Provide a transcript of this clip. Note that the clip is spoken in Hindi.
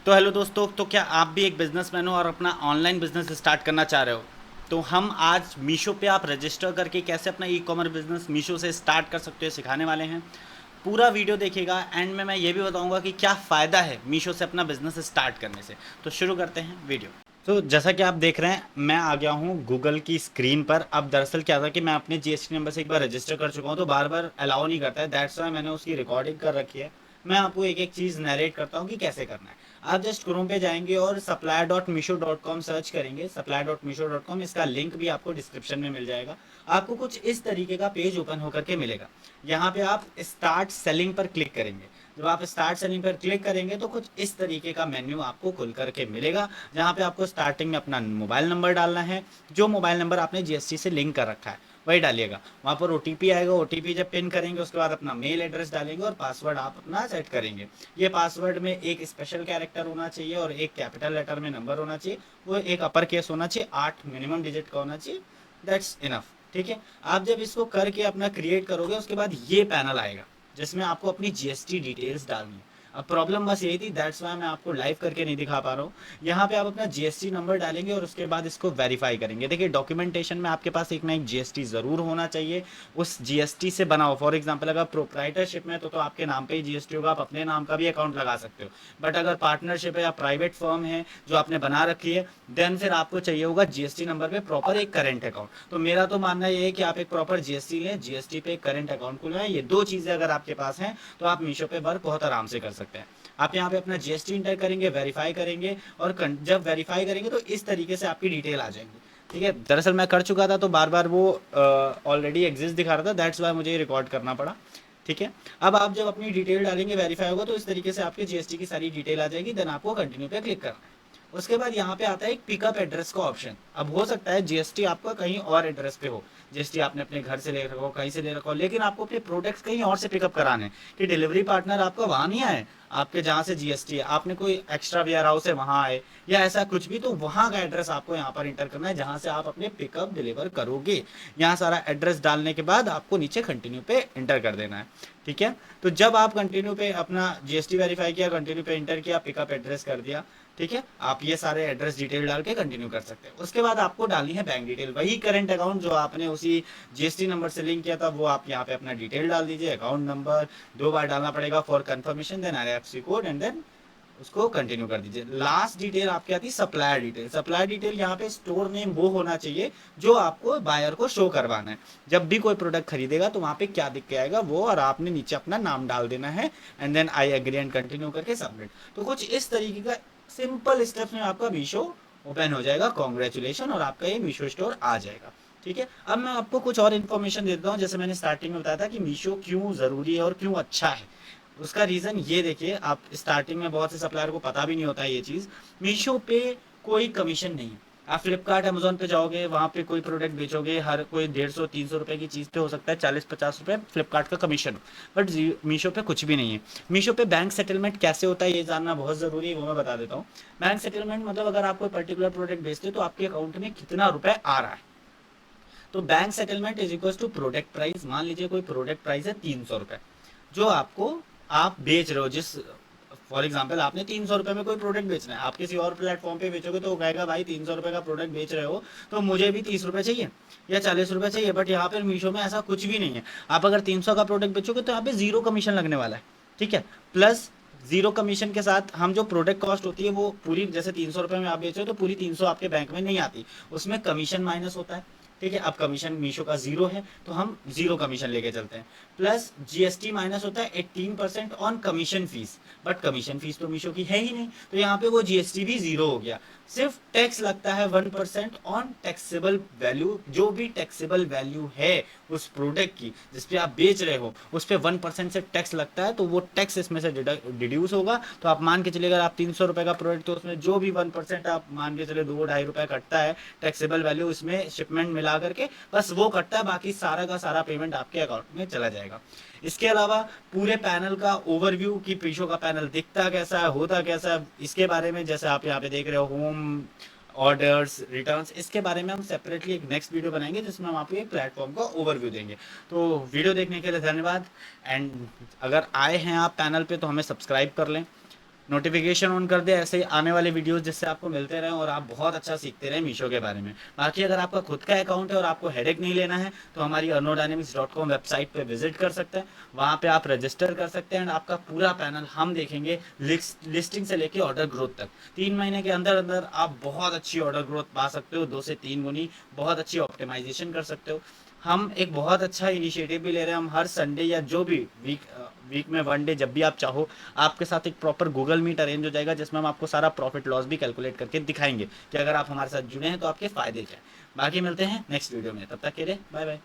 तो हेलो दोस्तों, तो क्या आप भी एक बिजनेसमैन हो और अपना ऑनलाइन बिजनेस स्टार्ट करना चाह रहे हो? तो हम आज मीशो पे आप रजिस्टर करके कैसे अपना ई कॉमर्स बिजनेस मीशो से स्टार्ट कर सकते हो सिखाने वाले हैं। पूरा वीडियो देखिएगा, एंड में मैं ये भी बताऊंगा कि क्या फ़ायदा है मीशो से अपना बिजनेस स्टार्ट करने से। तो शुरू करते हैं वीडियो। तो जैसा कि आप देख रहे हैं, मैं आ गया हूँ गूगल की स्क्रीन पर। अब दरअसल क्या था कि मैं अपने जीएसटी नंबर से एक बार रजिस्टर कर चुका हूँ, तो बार बार अलाउ नहीं करता है। दैट्स वाई मैंने उसकी रिकॉर्डिंग कर रखी है। मैं आपको एक एक चीज़ नरेट करता हूँ कि कैसे करना है। आप जस्ट क्रोम पे जाएंगे और supplier.misho.com सर्च करेंगे। supplier.misho.com, इसका लिंक भी आपको डिस्क्रिप्शन में मिल जाएगा। आपको कुछ इस तरीके का पेज ओपन होकर के मिलेगा। यहाँ पे आप स्टार्ट सेलिंग पर क्लिक करेंगे। जब आप स्टार्ट सेलिंग पर क्लिक करेंगे तो कुछ इस तरीके का मेन्यू आपको खुल करके मिलेगा, जहाँ पे आपको स्टार्टिंग में अपना मोबाइल नंबर डालना है। जो मोबाइल नंबर आपने जीएसटी से लिंक कर रखा है वही डालिएगा। वहाँ पर ओटीपी आएगा, ओटीपी जब पिन करेंगे उसके बाद अपना मेल एड्रेस डालेंगे और पासवर्ड आप अपना सेट करेंगे। ये पासवर्ड में एक स्पेशल कैरेक्टर होना चाहिए और एक कैपिटल लेटर में नंबर होना चाहिए। वो एक अपर केस होना चाहिए, 8 मिनिमम डिजिट का होना चाहिए। That's enough. ठीक है। आप जब इसको करके अपना क्रिएट करोगे उसके बाद ये पैनल आएगा जिसमें आपको अपनी जीएसटी डिटेल्स डालनी है। अब प्रॉब्लम बस यही थी, दैट्स वाई मैं आपको लाइव करके नहीं दिखा पा रहा हूँ। यहाँ पे आप अपना जीएसटी नंबर डालेंगे और उसके बाद इसको वेरीफाई करेंगे। देखिए, डॉक्यूमेंटेशन में आपके पास एक ना एक जीएसटी ज़रूर होना चाहिए। उस जीएसटी से बना हो। फॉर एग्जांपल अगर प्रोप्राइटरशिप में तो आपके नाम पे ही जीएसटी होगा, आप अपने नाम का भी अकाउंट लगा सकते हो। बट अगर पार्टनरशिप है या प्राइवेट फर्म है जो आपने बना रखी है, देन फिर आपको चाहिए होगा जीएसटी नंबर पे प्रॉपर एक करेंट अकाउंट। तो मेरा तो मानना ये है कि आप एक प्रॉपर जीएसटी लें, जीएसटी पे एक करेंट अकाउंट खुलवाएं। ये दो चीज़ें अगर आपके पास हैं तो आप मीशो पे वर्क बहुत आराम से कर सकते हैं। आप यहाँ पे अपना जीएसटी इंटर करेंगे, वेरीफाई करेंगे और जब वेरीफाई करेंगे तो इस तरीके से आपकी डिटेल आ जाएंगी। ठीक है। दरअसल मैं कर चुका था तो बार बार वो ऑलरेडी एग्जिस्ट दिखा रहा था, दैट्स वाई मुझे रिकॉर्ड करना पड़ा। ठीक है। अब आप जब अपनी डिटेल डालेंगे, वेरीफाई होगा, तो इस तरीके से आपके जीएसटी की सारी डिटेल आ जाएगी। देन आपको कंटिन्यू पे क्लिक करना है। उसके बाद यहाँ पे आता है एक पिकअप एड्रेस का ऑप्शन। अब हो सकता है जीएसटी आपका कहीं और एड्रेस पे हो, जीएसटी आपने अपने घर से ले रखा हो, कहीं से ले रखा हो, लेकिन आपको अपने प्रोडक्ट्स कहीं और से पिकअप कराने हैं कि डिलीवरी पार्टनर आपका वहाँ नहीं आए, आपके जहाँ से जीएसटी है, आपने कोई एक्स्ट्रा वेयर हाउस है वहाँ आए या ऐसा कुछ भी, तो वहाँ का एड्रेस आपको यहाँ पर इंटर करना है जहाँ से आप अपने पिकअप डिलीवर करोगे। यहाँ सारा एड्रेस डालने के बाद आपको नीचे कंटिन्यू पे इंटर कर देना है। ठीक है। तो जब आप कंटिन्यू पे अपना जीएसटी वेरीफाई किया, कंटिन्यू पे इंटर किया, पिकअप एड्रेस कर दिया, ठीक है, आप ये सारे एड्रेस डिटेल डाल के कंटिन्यू कर सकते हैं। उसके बाद आपको डालनी है बैंक डिटेल, वही करंट अकाउंट जो आपने उसी जीएसटी नंबर से लिंक किया था वो आप यहाँ पे अपना डिटेल डाल दीजिए। अकाउंट नंबर 2 बार डालना पड़ेगा for confirmation, then IFSC code, and then उसको कंटिन्यू कर दीजिए। लास्ट डिटेल आपकी आती है सप्लायर डिटेल। सप्लायर डिटेल यहाँ पे स्टोर नेम वो होना चाहिए जो आपको बायर को शो करवाना है। जब भी कोई प्रोडक्ट खरीदेगा तो वहाँ पे क्या दिख के आएगा वो, और आपने नीचे अपना नाम डाल देना है and then I agree and continue करके सबमिट। तो कुछ इस तरीके का सिंपल स्टेप्स में आपका मीशो ओपन हो जाएगा। कॉन्ग्रेचुलेशन, और आपका ये मीशो स्टोर आ जाएगा। ठीक है। अब मैं आपको कुछ और इन्फॉर्मेशन देता हूँ। जैसे मैंने स्टार्टिंग में बताया था कि मीशो क्यों ज़रूरी है और क्यों अच्छा है, उसका रीज़न ये देखिए। आप स्टार्टिंग में बहुत से सप्लायर को पता भी नहीं होता है ये चीज़। मीशो पे कोई कमीशन नहीं। आप फ्लिपकार्ट अमेजोन पे जाओगे, वहाँ पे कोई प्रोडक्ट बेचोगे, हर कोई 150-300 रुपए की चीज़ पे हो सकता है 40-50 रुपए फ्लिपकार्ट का कमीशन, बट मीशो पे कुछ भी नहीं है। मीशो पे बैंक सेटलमेंट कैसे होता है ये जानना बहुत ज़रूरी है, वो मैं बता देता हूँ। बैंक सेटलमेंट मतलब अगर आप कोई पर्टिकुलर प्रोडक्ट बेचते हो तो आपके अकाउंट में कितना रुपए आ रहा है। तो bank settlement is equal to product price. मान लीजिए कोई प्रोडक्ट प्राइस है 300 रुपये, जो आपको आप बेच रहे हो, जिस फॉर एग्जाम्पल आपने 300 रुपये में कोई प्रोडक्ट बेचना है, आप किसी और प्लेटफॉर्म पे बेचोगे तो वो कहेगा भाई 300 रुपये का प्रोडक्ट बेच रहे हो तो मुझे भी 30 रुपये चाहिए या 40 रुपये चाहिए। बट यहाँ पर मीशो में ऐसा कुछ भी नहीं है। आप अगर 300 का प्रोडक्ट बेचोगे तो यहाँ पे जीरो कमीशन लगने वाला है। ठीक है। प्लस जीरो कमीशन के साथ हम जो प्रोडक्ट कॉस्ट होती है वो पूरी, जैसे 300 रुपये में आप बेच रहे हो तो पूरी 300 आपके बैंक में नहीं आती, उसमें कमीशन माइनस होता है। ठीक है। अब कमीशन मीशो का जीरो है तो हम जीरो कमीशन लेके चलते हैं। प्लस जीएसटी माइनस होता है 18% on commission fees, but commission fees तो मीशो की है ही नहीं, तो यहाँ पे वो जीएसटी भी जीरो हो गया। सिर्फ टैक्स लगता है 1% ऑन टैक्सेबल वैल्यू। जो भी टैक्सेबल वैल्यू है उस प्रोडक्ट की जिसपे आप बेच रहे हो उस पर 1% से टैक्स लगता है, तो वो टैक्स इसमें से डिड्यूस होगा। तो आप मान के चलिए अगर आप 300 रुपये का प्रोडक्ट, तो उसमें जो भी 1% आप मान के चले 2-2.5 रुपये कटता है टैक्सेबल वैल्यू, इसमें शिपमेंट मिला करके बस वो कटता है, बाकी सारा का सारा पेमेंट आपके अकाउंट में चला जाएगा। इसके अलावा पूरे पैनल का ओवरव्यू कि मीशो का पैनल दिखता कैसा है, होता कैसा है, इसके बारे में जैसे आप यहाँ पे देख रहे हो होम, ऑर्डर्स, रिटर्न्स, इसके बारे में हम सेपरेटली एक नेक्स्ट वीडियो बनाएंगे जिसमें हम आपको एक प्लेटफॉर्म का ओवरव्यू देंगे। तो वीडियो देखने के लिए धन्यवाद। एंड अगर आए हैं आप पैनल पे तो हमें सब्सक्राइब कर लें। नोटिफिकेशन ऑन कर दे ऐसे आने वाले वीडियोस जिससे आपको मिलते रहें और आप बहुत अच्छा सीखते रहें मीशो के बारे में। बाकी अगर आपका खुद का अकाउंट है और आपको हेडेक नहीं लेना है तो हमारी arnodynamics.com वेबसाइट पे विजिट कर सकते हैं, वहाँ पे आप रजिस्टर कर सकते हैं एंड आपका पूरा पैनल हम देखेंगे लिस्टिंग से लेके ऑर्डर ग्रोथ तक। 3 महीने के अंदर अंदर आप बहुत अच्छी ऑर्डर ग्रोथ पा सकते हो, 2 से 3 गुनी, बहुत अच्छी ऑप्टिमाइजेशन कर सकते हो। हम एक बहुत अच्छा इनिशिएटिव भी ले रहे हैं, हम हर संडे या जो भी वीक में 1 डे जब भी आप चाहो, आपके साथ एक प्रॉपर गूगल मीट अरेंज हो जाएगा जिसमें हम आपको सारा प्रॉफिट लॉस भी कैलकुलेट करके दिखाएंगे कि अगर आप हमारे साथ जुड़े हैं तो आपके फ़ायदे क्या हैं। बाकी मिलते हैं नेक्स्ट वीडियो में, तब तक के लिए बाय बाय।